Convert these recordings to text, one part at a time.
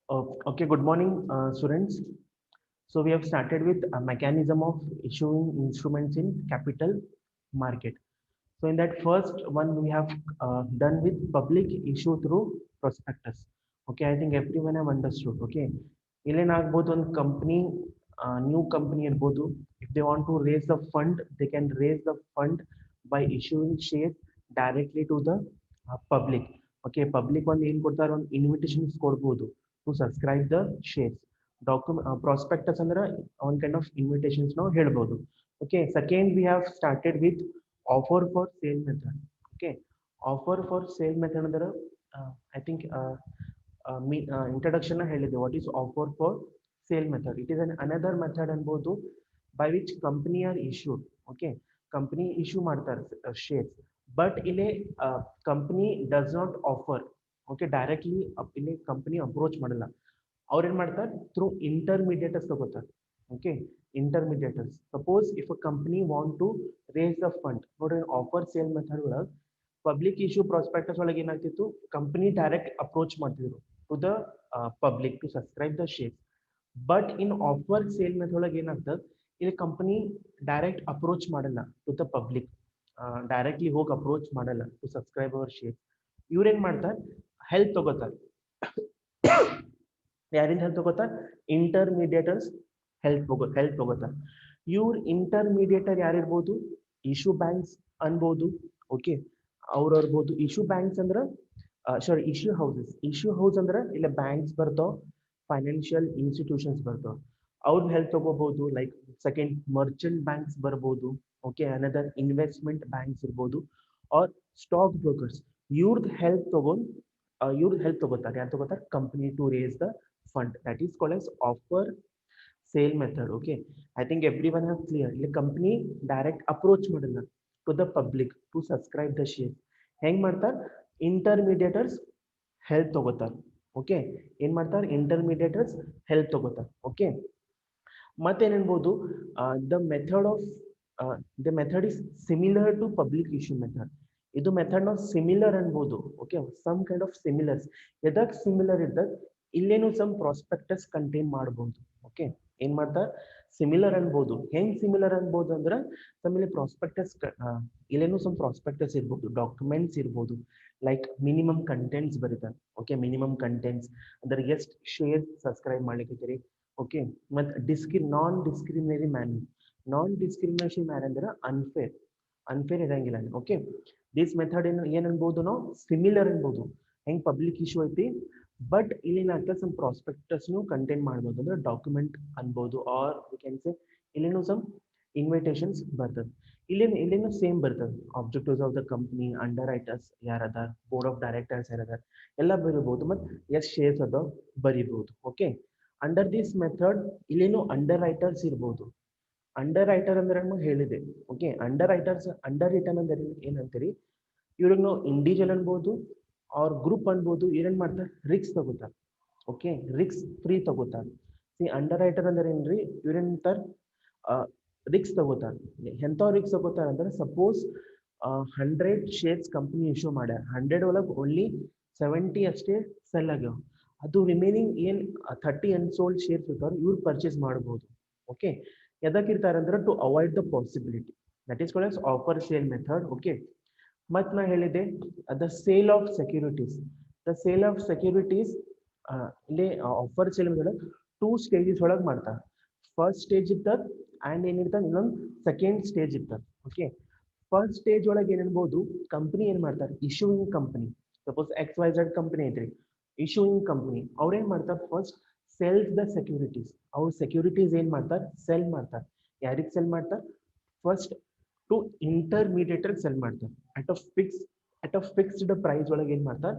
Okay, good morning, students. So we have started with a mechanism of issuing instruments in capital market. So in that first one, we have done with public issue through prospectus. Okay, I think everyone have understood. Okay, ಇಲ್ಲೇನಾಗ್ಬೋದು ಒಂದು company new company ಇರ್ಬೋದು if they want to raise the fund they can raise the fund by issuing shares directly to the public. Okay, public ಒಂದು ಏನು ಕೊಡ್ತಾರೆ ಒಂದು invitations ಕೊಡ್ಬೋದು to subscribe the shares. Document prospectus ಅಂದ್ರೆ one kind of invitations ನಾವು ಹೇಳ್ಬೋದು. Okay, second we have started with offer for sale method. Okay, offer for sale method ಅಂದ್ರೆ I think introduction ಹೇಳಿದೆ what is offer for sale method. It is another method ಅನ್ಬೋದು by which company are issued. Okay, company issue ಮಾಡ್ತಾರೆ shares, but ಇಲ್ಲಿ company does not offer. Okay, directly ಇಲ್ಲಿ company approach ಮಾಡಲ್ಲ, ಅವ್ರು ಏನ್ ಮಾಡ್ತಾರೆ through intermediators ತಗೋತಾರೆ. Okay, intermediators suppose if a company want to raise the fund ನೋಡ್ರಿ offer sale method ಒಳಗೆ ಪಬ್ಲಿಕ್ ಇಶ್ಯೂ ಪ್ರಾಸ್ಪೆಕ್ಟಸ್ ಒಳಗೆ ಏನಾಗ್ತಿತ್ತು ಕಂಪನಿ ಡೈರೆಕ್ಟ್ ಅಪ್ರೋಚ್ ಮಾಡ್ತಿದ್ರು to the public to subscribe the shares. But in offer sale method ಒಳಗೆ ಏನಾಗ್ತದೆ ಇಲ್ಲಿ company direct approach ಮಾಡಲ್ಲ to the public, directly ಹೋಗಿ ಅಪ್ರೋಚ್ ಮಾಡಲ್ಲ ಟು ಸಬ್ಸ್ಕ್ರೈಬ್ ಅವರ್ ಶೇರ್ಸ್. ಇವ್ರೇನ್ ಮಾಡ್ತಾರೆ ಹೆಲ್ಪ್ ತಗೋತಾರೆ. ಯಾರಿಂದ ಹೆಲ್ಪ್ ತಗೋತಾರೆ ಇಂಟರ್ಮೀಡಿಯೇಟರ್ಸ್ ಹೆಲ್ಪ್ ತಗೋತಾರೆ. ಇವ್ರ ಇಂಟರ್ಮೀಡಿಯೇಟರ್ ಯಾರಿರ್ಬೋದು ಇಶ್ಯೂ ಬ್ಯಾಂಕ್ಸ್ ಅನ್ಬೋದು. ಓಕೆ, ಅವ್ರು ಇರ್ಬೋದು ಇಶ್ಯೂ ಬ್ಯಾಂಕ್ಸ್ ಅಂದ್ರೆ ಸಾರಿ ಇಶ್ಯೂ ಹೌಸ್ ಅಂದ್ರೆ ಇಲ್ಲ ಬ್ಯಾಂಕ್ಸ್ ಬರ್ತಾವ, ಫೈನಾನ್ಷಿಯಲ್ ಇನ್ಸ್ಟಿಟ್ಯೂಷನ್ಸ್ ಬರ್ತಾವ, ಅವ್ರ ಹೆಲ್ಪ್ ತಗೋಬಹುದು. ಲೈಕ್ ಸೆಕೆಂಡ್ ಮರ್ಚೆಂಟ್ ಬ್ಯಾಂಕ್ಸ್ ಬರ್ಬೋದು. ಓಕೆ, ಅನದರ್ ಇನ್ವೆಸ್ಟ್ಮೆಂಟ್ ಬ್ಯಾಂಕ್ಸ್ ಇರ್ಬೋದು ಆರ್ ಸ್ಟಾಕ್ ಬ್ರೋಕರ್ಸ್. ಇವ್ರದ್ದು ಹೆಲ್ಪ್ ತಗೋತಾರೆ. ಯಾರು ತಗೋತಾರೆ company to raise the fund. That is called as offer sale method. Okay, I think everyone have clear. The company direct approach ಮಾಡಲ್ಲ to the public to subscribe the share. ಹೆಂಗ್ ಮಾಡ್ತಾರೆ intermediators help ತಗೋತಾರೆ. Okay, ಏನ್ ಮಾಡ್ತಾರೆ intermediators help ತಗೋತಾರೆ. Okay, ಮತ್ತೇನ್ಬೋದು the method is similar to public issue method. ಇದು method ನಾವು ಸಿಮಿಲರ್ ಅನ್ಬೋದು. Okay, some kind of similars. ಎದಕ್ ಸಿಮಿಲರ್ ಇದ್ದಾಗ ಇಲ್ಲೇನು ಸಮ್ ಪ್ರಾಸ್ಪೆಕ್ಟಸ್ ಕಂಟೈನ್ ಮಾಡಬಹುದು. ಓಕೆ, ಏನ್ ಮಾಡ್ತಾರೆ ಸಿಮಿಲರ್ ಅನ್ಬೋದು. ಹೆಂಗ್ ಸಿಮಿಲರ್ ಅನ್ಬೋದು ಅಂದ್ರೆ ನಮ್ಮಲ್ಲಿ ಪ್ರಾಸ್ಪೆಕ್ಟಸ್ ಇಲ್ಲೇನು ಸಮ್ ಪ್ರಾಸ್ಪೆಕ್ಟಸ್ ಇರ್ಬೋದು, ಡಾಕ್ಯುಮೆಂಟ್ಸ್ ಇರ್ಬೋದು. ಲೈಕ್ ಮಿನಿಮಮ್ ಕಂಟೆಂಟ್ಸ್ ಬರೀತಾರೆ. ಓಕೆ, ಮಿನಿಮಮ್ ಕಂಟೆಂಟ್ಸ್ ಅಂದ್ರೆ ಎಷ್ಟು ಶೇರ್ ಸಬ್ಸ್ಕ್ರೈಬ್ ಮಾಡ್ಲಿಕ್ಕೆ. ಓಕೆ, ಮತ್ತು ನಾನ್ ಡಿಸ್ಕ್ರಿಮಿನೇಷನ್ ಮ್ಯಾನ್ ಅಂದ್ರೆ ಅನ್ಫೇರ್ ಇರಂಗಿಲ್ಲ. ಓಕೆ, ದಿಸ್ ಮೆಥಡ್ ಏನ್ ಅನ್ಬೋದು ನಾವು ಸಿಮಿಲರ್ ಅನ್ಬೋದು. ಹೆಂಗ್ ಪಬ್ಲಿಕ್ ಇಶ್ಯೂ ಐತಿ ಬಟ್ ಇಲ್ಲೇನಾಗ್ತದೆ ಸಮ್ ಪ್ರಾಸ್ಪೆಕ್ಟಸ್ ಕಂಟೈನ್ ಮಾಡ್ಬೋದು ಅಂದ್ರೆ ಡಾಕ್ಯುಮೆಂಟ್ ಅನ್ಬೋದು. ಆರ್ ವಿ ಕ್ಯಾನ್ ಸೇ ಇಲ್ಲೇನು ಸಮ್ ಇನ್ವಿಟೇಷನ್ಸ್ ಬರ್ತದೆ. ಇಲ್ಲೇನು ಸೇಮ್ ಬರ್ತದೆ. Objectives of the company, underwriters ಯಾರದಾರ, ಬೋರ್ಡ್ ಆಫ್ ಡೈರೆಕ್ಟರ್ಸ್ ಯಾರದಾರ ಎಲ್ಲ ಬರೀಬಹುದು, ಮತ್ತು ಎಷ್ಟು ಶೇರ್ಸ್ ಅದ ಬರೀಬಹುದು. ಓಕೆ, ಅಂಡರ್ ದಿಸ್ ಮೆಥಡ್ ಇಲ್ಲೇನು ಅಂಡರ್ ರೈಟರ್ಸ್ ಇರ್ಬೋದು. ಅಂಡರ್ ರೈಟರ್ ಅಂದ್ರೆ ಹೇಳಿದೆ. ಓಕೆ, ಅಂಡರ್ ರಿಟರ್ನ್ ಅಂದ್ರೆ ಏನಂತೀರಿ, ಇವ್ರಿಗೆ ನಾವು ಇಂಡಿವಿಜುವಲ್ ಅನ್ಬೋದು ಅವ್ರ ಗ್ರೂಪ್ ಅನ್ಬೋದು. ಏನೇನ್ ಮಾಡ್ತಾರೆ ರಿಕ್ಸ್ ತಗೋತಾರೆ. ಓಕೆ, ರಿಕ್ಸ್ ಫ್ರೀ ತಗೋತಾರೆ. ಅಂಡರ್ ರೈಟರ್ ಅಂದ್ರೆ ಏನ್ರಿ, ಇವ್ರೇನ್ತಾರೆ ರಿಕ್ಸ್ ತಗೋತಾರೆ. ಎಂತ ರಿಕ್ಸ್ ತಗೋತಾರೆ ಅಂದ್ರೆ ಸಪೋಸ್ 100 ಶೇರ್ಸ್ ಕಂಪನಿ ಇಶ್ಯೂ ಮಾಡ್ಯಾರ, 100 ಒಳಗೆ ಓನ್ಲಿ 70 ಅಷ್ಟೇ ಸೆಲ್ ಆಗ್ಯಾವ. ಅದು ರಿಮೈನಿಂಗ್ ಏನ್ 30 ಅನ್ಸೋಲ್ಡ್ ಶೇರ್ಸ್ ಇರ್ತಾರ ಇವ್ರು ಪರ್ಚೇಸ್ ಮಾಡಬಹುದು. ಓಕೆ, ಎದಕ್ಕಿರ್ತಾರೆ ಅಂದ್ರೆ to avoid the possibility. That is called as offer sale method. Okay, ಮತ್ ನಾ ಹೇಳಿದೆ ದ ಸೇಲ್ ಆಫ್ ಸೆಕ್ಯೂರಿಟೀಸ್. ಇಲ್ಲಿ ಆಫರ್ ಸೇಲ್ ಮೆಥಡ್ 2 ಸ್ಟೇಜಸ್ ಒಳಗೆ ಮಾಡ್ತಾರೆ. ಫಸ್ಟ್ ಸ್ಟೇಜ್ ಇರ್ತದೆ ಅಂಡ್ ಏನಿರ್ತದೆ ಇನ್ನೊಂದು ಸೆಕೆಂಡ್ ಸ್ಟೇಜ್ ಇರ್ತದೆ. ಓಕೆ, ಫಸ್ಟ್ ಸ್ಟೇಜ್ ಒಳಗೆ ಏನಿರ್ಬೋದು ಕಂಪನಿ ಏನ್ ಮಾಡ್ತಾರೆ issuing company. Suppose XYZ company ಐತ್ರಿ, ಇಶ್ಯೂಯಿಂಗ್ ಕಂಪನಿ ಅವ್ರು ಏನ್ ಮಾಡ್ತಾರೆ ಫಸ್ಟ್ ಸೆಲ್ಸ್ ದ ಸೆಕ್ಯೂರಿಟೀಸ್. ಅವ್ರ ಸೆಕ್ಯೂರಿಟೀಸ್ ಏನ್ ಮಾಡ್ತಾರೆ ಸೆಲ್ ಮಾಡ್ತಾರೆ. ಯಾರಿಗೆ ಸೆಲ್ ಮಾಡ್ತಾರೆ ಫಸ್ಟ್ ಟು ಇಂಟರ್ಮೀಡಿಯೇಟರ್ ಸೆಲ್ ಮಾಡ್ತಾರೆ. ಅಟ್ ಅ ಫಿಕ್ಸ್ಡ್ ಪ್ರೈಸ್ ಒಳಗೆ ಏನ್ ಮಾಡ್ತಾರೆ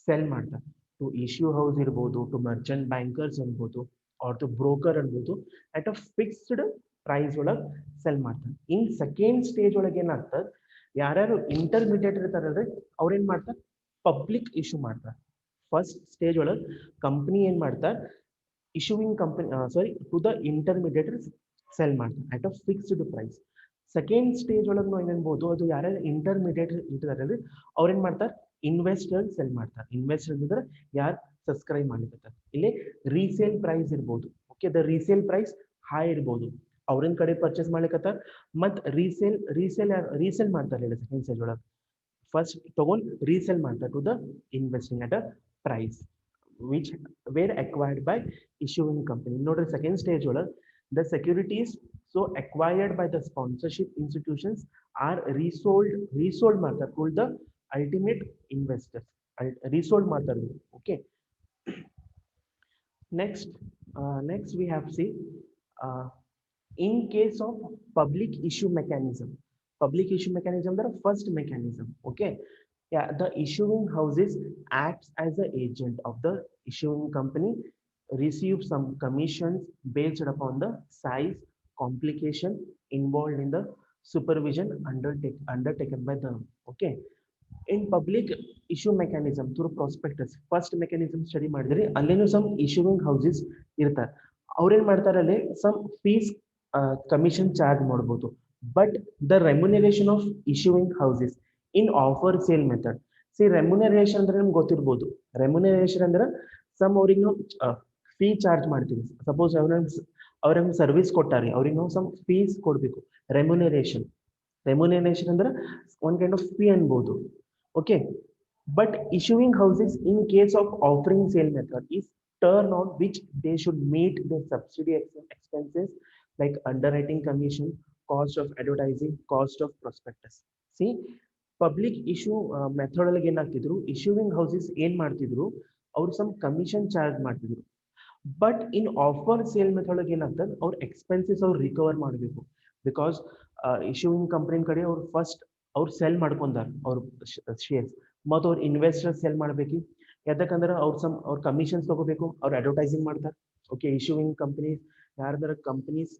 ಸೆಲ್ ಮಾಡ್ತಾರೆ. ಟು ಇಶ್ಯೂ ಹೌಸ್ ಇರ್ಬೋದು, ಟು ಮರ್ಚೆಂಟ್ ಬ್ಯಾಂಕರ್ಸ್ ಅನ್ಬೋದು, ಆರ್ ಟು ಬ್ರೋಕರ್ ಅನ್ಬೋದು. ಅಟ್ ಅ ಫಿಕ್ಸ್ಡ್ ಪ್ರೈಸ್ ಒಳಗೆ ಸೆಲ್ ಮಾಡ್ತಾರೆ. ಇನ್ ಸೆಕೆಂಡ್ ಸ್ಟೇಜ್ ಒಳಗೆ ಏನಾಗ್ತದೆ ಯಾರ್ಯಾರು ಇಂಟರ್ಮೀಡಿಯೇಟ್ ಇರ್ತಾರಲ್ರಿ ಅವ್ರೇನ್ ಮಾಡ್ತಾರೆ ಪಬ್ಲಿಕ್ ಇಶ್ಯೂ ಮಾಡ್ತಾರೆ. ಫಸ್ಟ್ ಸ್ಟೇಜ್ ಒಳಗೆ ಕಂಪನಿ ಏನ್ ಮಾಡ್ತಾರೆ issuing company to the intermediators sell ಮಾಡ್ತಾರೆ at a fixed price. Second stage ಒಳಗೆ ನಾವು ಏನ್ಬೋದು ಅದು ಯಾರ್ಯಾರು ಇಂಟರ್ಮೀಡಿಯೇಟ್ ಇರ್ತಾರಲ್ರಿ ಅವ್ರೇನ್ ಮಾಡ್ತಾರೆ ಇನ್ವೆಸ್ಟರ್ ಸೆಲ್ ಮಾಡ್ತಾರೆ. ಇನ್ವೆಸ್ಟರ್ ಅಂದ್ರೆ ಯಾರು ಸಬ್ಸ್ಕ್ರೈಬ್ ಮಾಡ್ಲಿಕ್ಕೆ ಇಲ್ಲಿ ರೀಸೇಲ್ ಪ್ರೈಸ್ ಇರ್ಬೋದು. Okay, the resale price high ಇರ್ಬೋದು, ಅವ್ರಿನ ಕಡೆ ಪರ್ಚೇಸ್ ಮಾಡ್ಲಿಕ್ಕತ್ತಾರ. ಮತ್ ರೀಸೇಲ್ ಮಾಡ್ತಾರೆ ಹೇಳಿ ಸೆಕೆಂಡ್ ಸ್ಟೇಜ್ ಒಳಗೆ. ಫಸ್ಟ್ ತಗೊಂಡ್ ರೀಸೇಲ್ ಮಾಡ್ತಾರೆ to the investing at a price which were acquired by issuing company. ನೋಡ್ರಿ ಸೆಕೆಂಡ್ ಸ್ಟೇಜ್ ಒಳಗೆ the securities so acquired by the sponsorship institutions are resold ಮಾಡ್ತಾರೆ to the ultimate investors. Resold ಮಾಡ್ತಾರೆ. Okay, next we have see uh, in case of public issue mechanism. Public issue mechanism, the first mechanism. Okay, yeah, the issuing houses acts as the agent of the issuing company, receive some commissions based upon the size, complication involved in the supervision undertaken by them. Okay, in public issue mechanism through prospectus first mechanism study ಮಾಡಿದ್ರಿ, ಅಲ್ಲೇನು some issuing houses ಇರ್ತಾರೆ. ಅವ್ರೇನ್ ಮಾಡ್ತಾರೆ ಅಲ್ಲಿ some fees commission charge ಮಾಡ್ಬೋದು. But the remuneration of issuing houses in offer sale method, see remuneration ಅಂದ್ರೆ ನಿಮ್ಗೆ ಗೊತ್ತಿರ್ಬೋದು. remuneration ಅಂದ್ರೆ some ಅವ್ರಿಗೆ ನಾವು ಫೀ ಚಾರ್ಜ್ ಮಾಡ್ತೀವಿ. ಸಪೋಸ್ ಅವ್ರ ಸರ್ವಿಸ್ ಕೊಟ್ಟಾರೆ, ಅವ್ರಿಗೆ ನಾವು some ಫೀಸ್ ಕೊಡ್ಬೇಕು. ರೆಮ್ಯುನರೇಷನ್ ಅಂದ್ರೆ one kind of fee ಅನ್ಬೋದು. Okay, but issuing houses in case of offering sale method is turn on which they should meet their subsidy expenses like underwriting commission, cost of advertising, cost of prospectus. See, public issue method ಒಳಗೆ ಏನಾಗ್ತಿದ್ರು, issuing houses ಏನ್ ಮಾಡ್ತಿದ್ರು, ಅವ್ರು some commission charge ಮಾಡ್ತಿದ್ರು. But in offer sale method ಒಳಗೆ ಏನಾಗ್ತದೆ, ಅವ್ರ expenses ಅವ್ರು recover ಮಾಡಬೇಕು. ಬಿಕಾಸ್ ಇಶ್ಯೂವಿಂಗ್ ಕಂಪ್ನಿ ಕಡೆ ಅವ್ರು ಫಸ್ಟ್ ಅವ್ರು ಸೆಲ್ ಮಾಡ್ಕೊಂಡಾರ ಅವ್ರ ಶೇರ್ಸ್, ಮತ್ತು ಅವ್ರ ಇನ್ವೆಸ್ಟರ್ ಸೆಲ್ ಮಾಡ್ಬೇಕು. ಯಾಕಂದ್ರೆ ಅವ್ರ ಕಮಿಷನ್ಸ್ ತಗೋಬೇಕು, ಅವ್ರು ಅಡ್ವರ್ಟೈಸಿಂಗ್ ಮಾಡ್ತಾರೆ. ಓಕೆ, ಇಶ್ಯೂವಿಂಗ್ ಕಂಪ್ನೀಸ್ ಯಾರ್ದಾರ ಕಂಪ್ನೀಸ್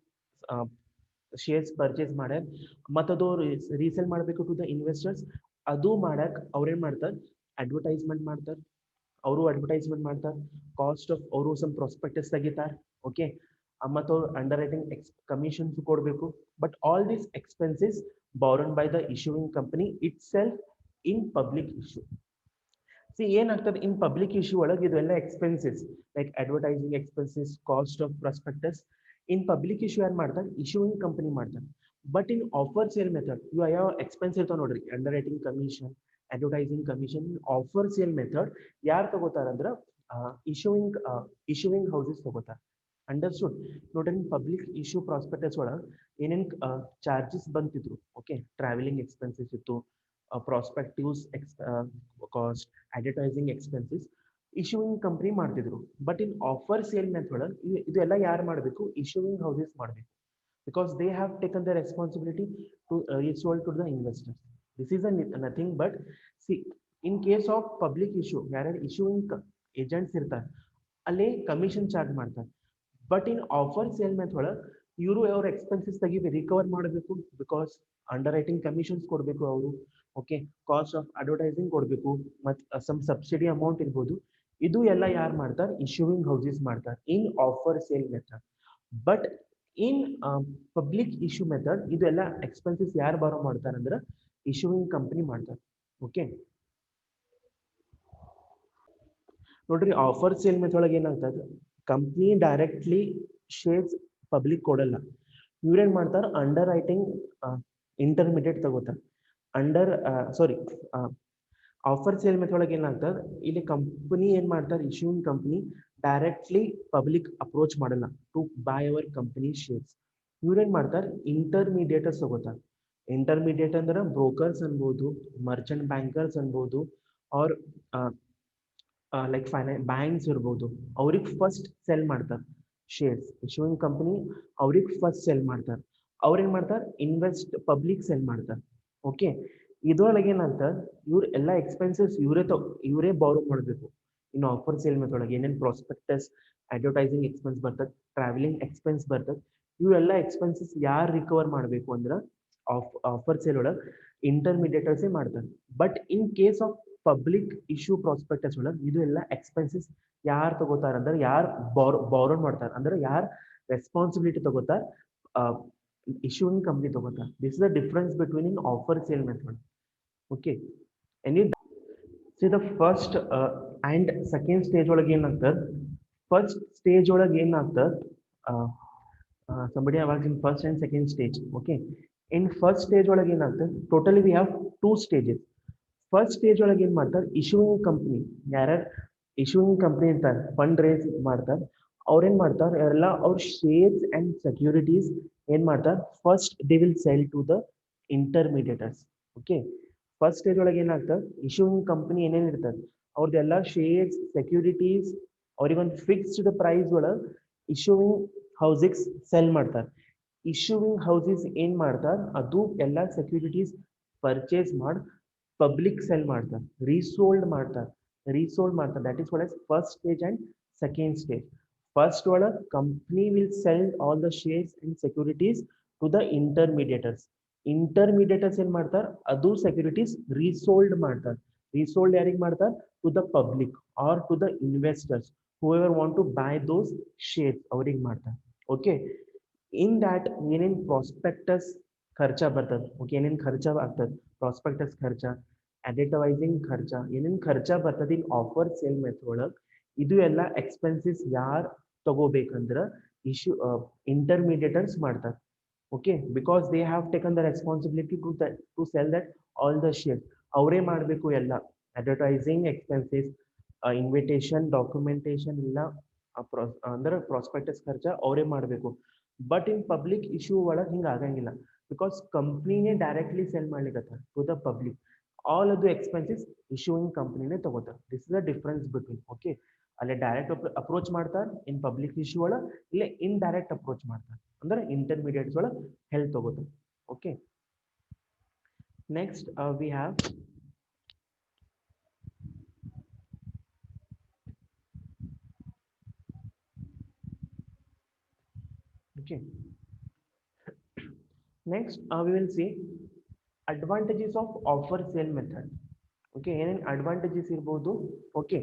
ಶೇರ್ಸ್ ಪರ್ಚೇಸ್ ಮಾಡ್ಯಾರ ಮತ್ತು ಅದು ರೀಸೇಲ್ ಮಾಡಬೇಕು ಟು ದ ಇನ್ವೆಸ್ಟರ್ಸ್. ಅದು ಮಾಡಕ್ ಅವ್ರೇನ್ ಮಾಡ್ತಾರೆ, ಅಡ್ವರ್ಟೈಸ್ಮೆಂಟ್ ಮಾಡ್ತಾರೆ. ಅವರು ಅಡ್ವರ್ಟೈಸ್ಮೆಂಟ್ ಮಾಡ್ತಾರೆ, ಕಾಸ್ಟ್ ಆಫ್ ಅವರು ಸಮ್ ಪ್ರಾಸ್ಪೆಕ್ಟಸ್ ತೆಗಿತಾರೆ. ಓಕೆ, ಮತ್ತು ಅವ್ರು ಅಂಡರ್ ರೈಟಿಂಗ್ ಕಮಿಷನ್ಸ್ ಕೊಡಬೇಕು. But all this expenses borne by the issuing company itself in public issue. See, ಏನಾಗ್ತದೆ ಇನ್ ಪಬ್ಲಿಕ್ ಇಶ್ಯೂ ಒಳಗೆ ಇದೆಲ್ಲ expenses like advertising expenses, cost of prospectus in public issue ಯಾರು ಮಾಡ್ತಾರೆ, issuing company ಮಾಡ್ತಾರೆ. But in offer sale method ಇವು ಯಾವ expense ಇರ್ತಾವ ನೋಡ್ರಿ, underwriting commission, advertising commission. Offer sale method ಯಾರು ತಗೋತಾರ ಅಂದ್ರೆ ಇಶ್ಯೂಯಿಂಗ್ ಹೌಸಸ್ ತಗೋತಾರೆ. ಅಂಡರ್ಸ್ಟುಡ್. ನೋಡ್ರಿ, ಪಬ್ಲಿಕ್ ಇಶ್ಯೂ ಪ್ರಾಸ್ಪೆಕ್ಟಸ್ ಒಳಗೆ ಏನೇನು ಚಾರ್ಜಸ್ ಬಂತಿದ್ರು. ಓಕೆ, ಟ್ರಾವೆಲಿಂಗ್ ಎಕ್ಸ್ಪೆನ್ಸಸ್ ಇತ್ತು, prospectives cost, advertising expenses issuing company ಮಾಡ್ತಿದ್ರು. But in offer sale method ಇದೆಲ್ಲ ಯಾರು ಮಾಡಬೇಕು, ಇಶ್ಯೂಯಿಂಗ್ ಹೌಸಸ್ ಮಾಡಬೇಕು. Because they have taken the responsibility to resold to the investors. This is nothing but see in case of public issue ಯಾರ್ಯಾರು issuing agents ಇರ್ತಾರೆ ಅಲ್ಲಿ commission charge ಮಾಡ್ತಾರೆ. But in offer sale method ಒಳಗೆ ಇವರು ಅವ್ರ expenses ತೆಗಿಬೇಕು, recover ಮಾಡಬೇಕು. Because under writing commissions ಕೊಡಬೇಕು ಅವರು. ಓಕೆ, ಕಾಸ್ಟ್ ಆಫ್ ಅಡ್ವರ್ಟೈಸಿಂಗ್ ಕೊಡಬೇಕು, ಮತ್ತು ಸಮ್ ಸಬ್ಸಿಡಿ ಅಮೌಂಟ್ ಇರ್ಬೋದು. ಇದು ಎಲ್ಲ ಯಾರು ಮಾಡ್ತಾರೆ, ಇಶ್ಯೂವಿಂಗ್ ಹೌಸಸ್ ಮಾಡ್ತಾರೆ in offer sale method. But in public issue method ಇದೆಲ್ಲ ಎಕ್ಸ್ಪೆನ್ಸಸ್ ಯಾರು ಬಾರೋ ಮಾಡ್ತಾರೆ ಅಂದ್ರೆ ಇಶ್ಯೂವಿಂಗ್ ಕಂಪನಿ ಮಾಡ್ತಾರೆ. ಓಕೆ, ನೋಡ್ರಿ, ಆಫರ್ ಸೇಲ್ ಮೆಥಡ್ ಒಳಗೆ ಏನಾಗ್ತದೆ, ಕಂಪ್ನಿ ಡೈರೆಕ್ಟ್ಲಿ ಶೇರ್ಸ್ ಪಬ್ಲಿಕ್ ಕೊಡಲ್ಲ. ಇವ್ರೇನ್ ಮಾಡ್ತಾರೆ, ಅಂಡರ್ ರೈಟಿಂಗ್ ಇಂಟರ್ಮಿಡಿಯೇಟ್ ತಗೋತಾರೆ. ಆಫರ್ ಸೇಲ್ ಮೆಥಡ್ ಒಳಗೆ ಏನಾಗ್ತದೆ, ಇಲ್ಲಿ ಕಂಪನಿ ಏನ್ ಮಾಡ್ತಾರೆ, issuing company directly public approach ಮಾಡಲ್ಲ to buy our company shares. ಇವ್ರೇನ್ ಮಾಡ್ತಾರೆ, ಇಂಟರ್ಮೀಡಿಯೇಟರ್ಸ್ ತಗೋತಾರೆ. ಇಂಟರ್ಮೀಡಿಯೇಟ್ ಅಂದ್ರೆ ಬ್ರೋಕರ್ಸ್ ಅನ್ಬೋದು, ಮರ್ಚೆಂಟ್ ಬ್ಯಾಂಕರ್ಸ್ ಅನ್ಬೋದು, ಆರ್ ಲೈಕ್ ಬ್ಯಾಂಕ್ಸ್ ಇರ್ಬೋದು. ಅವ್ರಿಗೆ ಫಸ್ಟ್ ಸೆಲ್ ಮಾಡ್ತಾರೆ ಶೇರ್ಸ್. ಇಶ್ಯೂಯಿಂಗ್ ಕಂಪನಿ ಅವ್ರಿಗೆ ಫಸ್ಟ್ ಸೆಲ್ ಮಾಡ್ತಾರೆ. ಅವ್ರೇನ್ ಮಾಡ್ತಾರೆ, ಪಬ್ಲಿಕ್ ಸೆಲ್ ಮಾಡ್ತಾರೆ. ಓಕೆ, ಇದ್ರೊಳಗೆ ಏನಂತ, ಇವ್ರ ಎಲ್ಲ ಎಕ್ಸ್ಪೆನ್ಸಸ್ ಇವರೇ ಬಾರೋ ಮಾಡಬೇಕು. ಇನ್ನು ಆಫರ್ ಸೇಲ್ ಮೆಥಡ್ ಒಳಗೆ ಏನೇನು ಪ್ರಾಸ್ಪೆಕ್ಟಸ್, ಅಡ್ವರ್ಟೈಸಿಂಗ್ ಎಕ್ಸ್ಪೆನ್ಸ್ ಬರ್ತದೆ, ಟ್ರಾವೆಲಿಂಗ್ ಎಕ್ಸ್ಪೆನ್ಸ್ ಬರ್ತದೆ. ಇವೆಲ್ಲ ಎಕ್ಸ್ಪೆನ್ಸಸ್ ಯಾರು ರಿಕವರ್ ಮಾಡಬೇಕು ಅಂದ್ರೆ ಆಫರ್ ಸೇಲ್ ಒಳಗೆ ಇಂಟರ್ಮಿಡಿಯೇಟರ್ಸೇ ಮಾಡ್ತಾರೆ. But in case of public issue prospectus ಒಳಗೆ ಇದು ಎಲ್ಲ ಎಕ್ಸ್ಪೆನ್ಸಸ್ ಯಾರು ತಗೋತಾರ ಅಂದ್ರೆ ಯಾರು ಬಾರೋನ್ ಮಾಡ್ತಾರೆ ಅಂದ್ರೆ ಯಾರು ರೆಸ್ಪಾನ್ಸಿಬಿಲಿಟಿ ತಗೋತಾರ, issuing company ತಗೋತಾರೆ. This is the difference between in offer sale method. Okay, any See the first and second stage ಒಳಗೆ ಏನಾಗ್ತದೆ first stage ಒಳಗೆ ಏನಾಗ್ತದೆ somebody have asked in first and second stage. Okay, in first stage ಒಳಗೆ ಏನಾಗ್ತದೆ totally we have two stages. First stage ಒಳಗೆ ಏನ್ ಮಾಡ್ತಾರೆ issuing company ಯಾರ್ಯಾರು issuing company ಇರ್ತಾರೆ ಫಂಡ್ ರೇಸ್ ಮಾಡ್ತಾರೆ ಅವ್ರೇನ್ ಮಾಡ್ತಾರೆ ಎಲ್ಲ ಅವ್ರ ಶೇರ್ಸ್ ಅಂಡ್ ಸೆಕ್ಯೂರಿಟೀಸ್ ಏನ್ ಮಾಡ್ತಾರೆ first they will sell to the intermediators. Okay, first stage ಒಳಗೆ ಏನಾಗ್ತದೆ ಇಶ್ಯೂಯಿಂಗ್ ಕಂಪನಿ ಏನೇನು ಇರ್ತದೆ ಅವ್ರದ್ದೆಲ್ಲ ಶೇರ್ಸ್ ಸೆಕ್ಯೂರಿಟೀಸ್ ಅವ್ರಿಗೊಂದು ಫಿಕ್ಸ್ಡ್ ಪ್ರೈಸ್ ಒಳಗೆ ಇಶ್ಯೂಯಿಂಗ್ ಹೌಸಿಗೆ ಸೆಲ್ ಮಾಡ್ತಾರೆ. ಇಶ್ಯೂಯಿಂಗ್ ಹೌಸಸ್ ಏನ್ ಮಾಡ್ತಾರೆ ಅದು ಎಲ್ಲ ಸೆಕ್ಯೂರಿಟೀಸ್ ಪರ್ಚೇಸ್ ಮಾಡಿ ಪಬ್ಲಿಕ್ ಸೆಲ್ ಮಾಡ್ತಾರೆ, ರೀಸೋಲ್ಡ್ ಮಾಡ್ತಾರೆ. That is what as first stage and second stage. First ಒಳಗೆ company will sell all the shares and securities to the intermediators ಏನ್ ಮಾಡ್ತಾರೆ ಅದು ಸೆಕ್ಯೂರಿಟೀಸ್ ರೀಸೋಲ್ಡ್ ಮಾಡ್ತಾರೆ. ರೀಸೋಲ್ಡ್ ಯಾರಿಗೆ ಮಾಡ್ತಾರೆ to the public or to the investors whoever want to buy those shares ಅವ್ರಿಗೆ ಮಾಡ್ತಾರೆ. Okay, in that ಏನೇನು ಪ್ರಾಸ್ಪೆಕ್ಟಸ್ ಖರ್ಚ ಬರ್ತದೆ, ಓಕೆ ಏನೇನು ಖರ್ಚ ಆಗ್ತದೆ ಪ್ರಾಸ್ಪೆಕ್ಟಸ್ ಖರ್ಚ ಅಡ್ವರ್ಟೈಸಿಂಗ್ ಖರ್ಚ ಏನೇನು ಖರ್ಚ ಬರ್ತದೆ ಇನ್ ಆಫರ್ ಸೇಲ್ ಮೆಥಡ್ ಒಳಗೆ ಇದು ಎಲ್ಲ ಎಕ್ಸ್ಪೆನ್ಸಸ್ ಯಾರು ತಗೋಬೇಕಂದ್ರೆ ಇಂಟರ್ಮೀಡಿಯೇಟರ್ಸ್ ಮಾಡ್ತಾರೆ. Okay, because they have taken the responsibility to sell that all the shares ಅವರೇ ಮಾಡಬೇಕು ಎಲ್ಲ ಅಡ್ವರ್ಟೈಸಿಂಗ್ ಎಕ್ಸ್ಪೆನ್ಸಸ್ ಇನ್ವಿಟೇಷನ್ ಡಾಕ್ಯುಮೆಂಟೇಶನ್ ಎಲ್ಲ ಅಂದ್ರೆ ಪ್ರಾಸ್ಪೆಕ್ಟಸ್ ಖರ್ಚ ಅವರೇ ಮಾಡಬೇಕು. ಬಟ್ ಇನ್ ಪಬ್ಲಿಕ್ ಇಶ್ಯೂ ಒಳಗೆ ಹಿಂಗೆ ಆಗಂಗಿಲ್ಲ ಬಿಕಾಸ್ ಕಂಪ್ನಿನೇ ಡೈರೆಕ್ಟ್ಲಿ ಸೆಲ್ ಮಾಡ್ಲಿಕ್ಕೆ ಟು ದ ಪಬ್ಲಿಕ್ ಆಲ್ ಅದು ಎಕ್ಸ್ಪೆನ್ಸಸ್ ಇಶ್ಯೂಯಿಂಗ್ ಕಂಪ್ನಿನೇ ತಗೋತಾರೆ. This is the difference between. Okay, ಅಲ್ಲೇ ಡೈರೆಕ್ಟ್ ಅಪ್ರೋಚ್ ಮಾಡ್ತಾರೆ ಇನ್ ಪಬ್ಲಿಕ್ ಇಶ್ಯೂ ಒಳಗೆ, ಇಲ್ಲೇ ಇನ್ ಡೈರೆಕ್ಟ್ ಅಪ್ರೋಚ್ ಮಾಡ್ತಾರೆ ಅಂದ್ರೆ ಇಂಟರ್ಮೀಡಿಯೇಟ್ಸ್ ಒಳಗೆ ಹೆಲ್ಪ್ ತಗೋತಾರೆ. Okay, next we have okay next we will see advantages of offer sale method. Okay, ಏನೇನು ಅಡ್ವಾಂಟೇಜಸ್ ಇರ್ಬೋದು. Okay,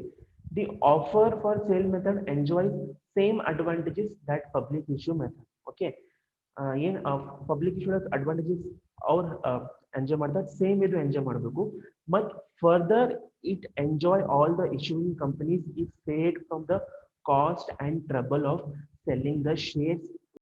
the offer for sale method enjoys same advantages that public issue method. Okay, ಏನು public issue advantages ಅವ್ರು enjoy ಮಾಡ್ತಾರೆ same ಇದು enjoy ಮಾಡಬೇಕು. ಮತ್ತು further it enjoy all the issuing companies is saved from the cost and trouble of selling the shares